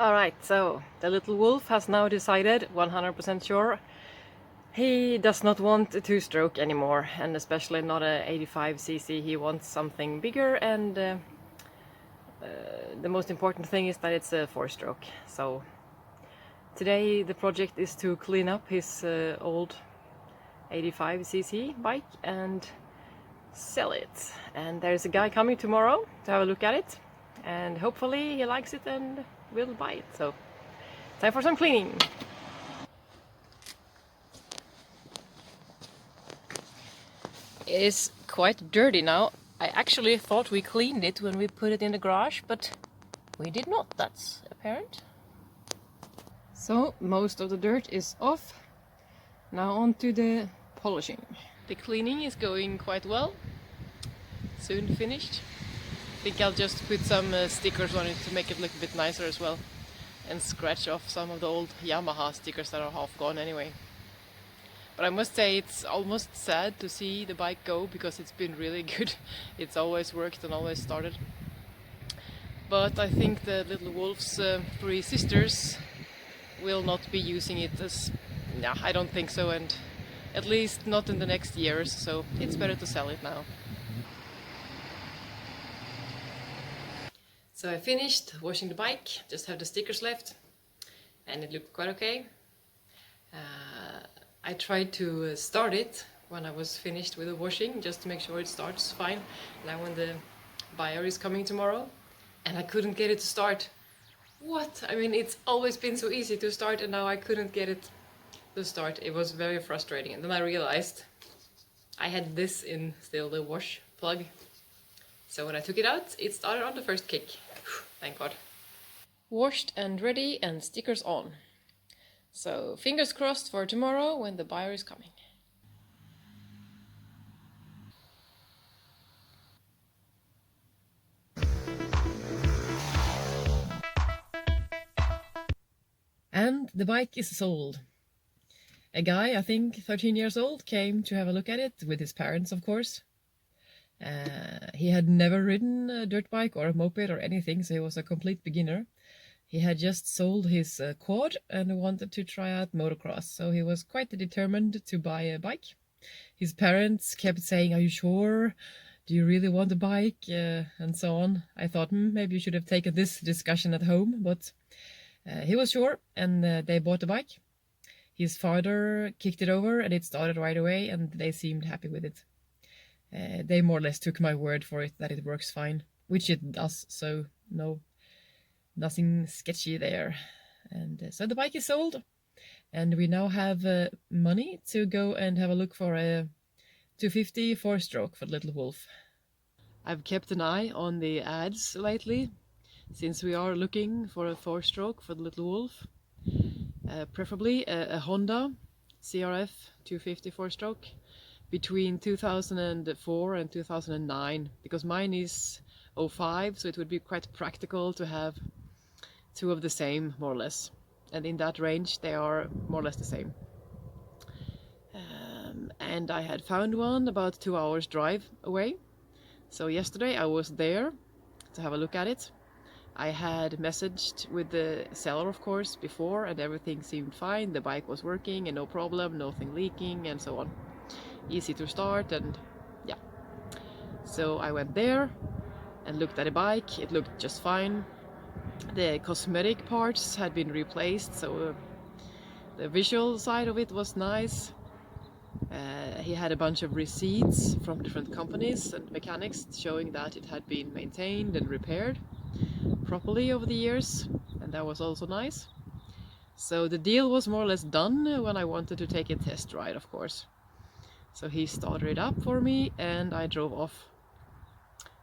Alright, so the little wolf has now decided, 100% sure, he does not want a two-stroke anymore, and especially not a 85cc. He wants something bigger, and the most important thing is that it's a four-stroke. So today the project is to clean up his old 85cc bike and sell it. And there's a guy coming tomorrow to have a look at it, and hopefully he likes it and will buy it. So time for some cleaning. It is quite dirty now. I actually thought we cleaned it when we put it in the garage, but we did not, that's apparent. So most of the dirt is off. Now on to the polishing. The cleaning is going quite well. Soon finished. I think I'll just put some stickers on it to make it look a bit nicer as well. And scratch off some of the old Yamaha stickers that are half gone anyway. But I must say it's almost sad to see the bike go, because it's been really good. It's always worked and always started. But I think the little wolf's three sisters will not be using it as... Nah, I don't think so, and at least not in the next years, so it's better to sell it now. So I finished washing the bike, just have the stickers left, and it looked quite okay. I tried to start it when I was finished with the washing, just to make sure it starts fine. Now when the buyer is coming tomorrow, and I couldn't get it to start. What? I mean, it's always been so easy to start, and now I couldn't get it to start. It was very frustrating. And then I realized I had this in still, the wash plug. So when I took it out, it started on the first kick. Thank God. Washed and ready, and stickers on. So fingers crossed for tomorrow when the buyer is coming. And the bike is sold. A guy, I think 13 years old, came to have a look at it with his parents, of course. He had never ridden a dirt bike or a moped or anything, so he was a complete beginner. He had just sold his quad and wanted to try out motocross, so he was quite determined to buy a bike. His parents kept saying, "Are you sure? Do you really want a bike?" And so on. I thought, maybe you should have taken this discussion at home, but he was sure, and they bought a bike. His father kicked it over and it started right away, and they seemed happy with it. They more or less took my word for it that it works fine, which it does, so nothing sketchy there. And so the bike is sold, and we now have money to go and have a look for a 250 four-stroke for the little wolf. I've kept an eye on the ads lately, since we are looking for a four-stroke for the little wolf. Preferably a Honda CRF 250 four-stroke between 2004 and 2009, because mine is 05, so it would be quite practical to have two of the same, more or less. And in that range they are more or less the same. And I had found one about 2 hours drive away. So yesterday I was there to have a look at it. I had messaged with the seller, of course, before, and everything seemed fine. The bike was working and no problem, nothing leaking and so on. Easy to start, and yeah. So I went there and looked at the bike. It looked just fine. The cosmetic parts had been replaced, so the visual side of it was nice. He had a bunch of receipts from different companies and mechanics showing that it had been maintained and repaired properly over the years, and that was also nice. So the deal was more or less done when I wanted to take a test ride, of course. So he started it up for me and I drove off.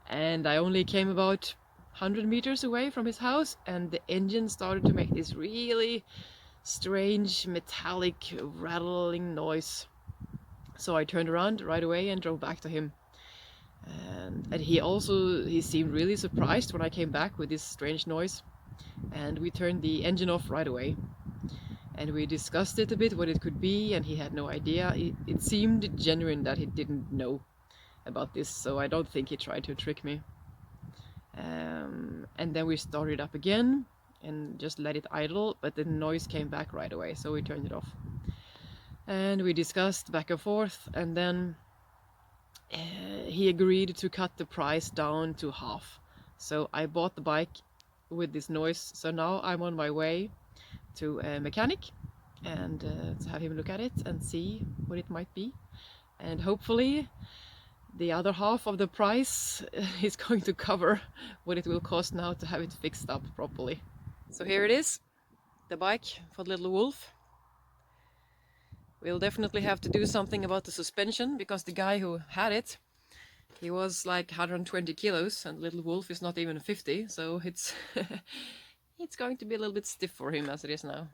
And I only came about 100 meters away from his house, and the engine started to make this really strange metallic rattling noise. So I turned around right away and drove back to him. And he seemed really surprised when I came back with this strange noise. And we turned the engine off right away. And we discussed it a bit, what it could be, and he had no idea. It seemed genuine that he didn't know about this, so I don't think he tried to trick me. And then we started up again, and just let it idle, but the noise came back right away, so we turned it off. And we discussed back and forth, and then he agreed to cut the price down to half. So I bought the bike with this noise, so now I'm on my way to a mechanic and to have him look at it and see what it might be, and hopefully the other half of the price is going to cover what it will cost now to have it fixed up properly. So here it is, the bike for the little wolf. We'll definitely have to do something about the suspension, because the guy who had it, he was like 120 kilos and little wolf is not even 50, so it's it's going to be a little bit stiff for him as it is now.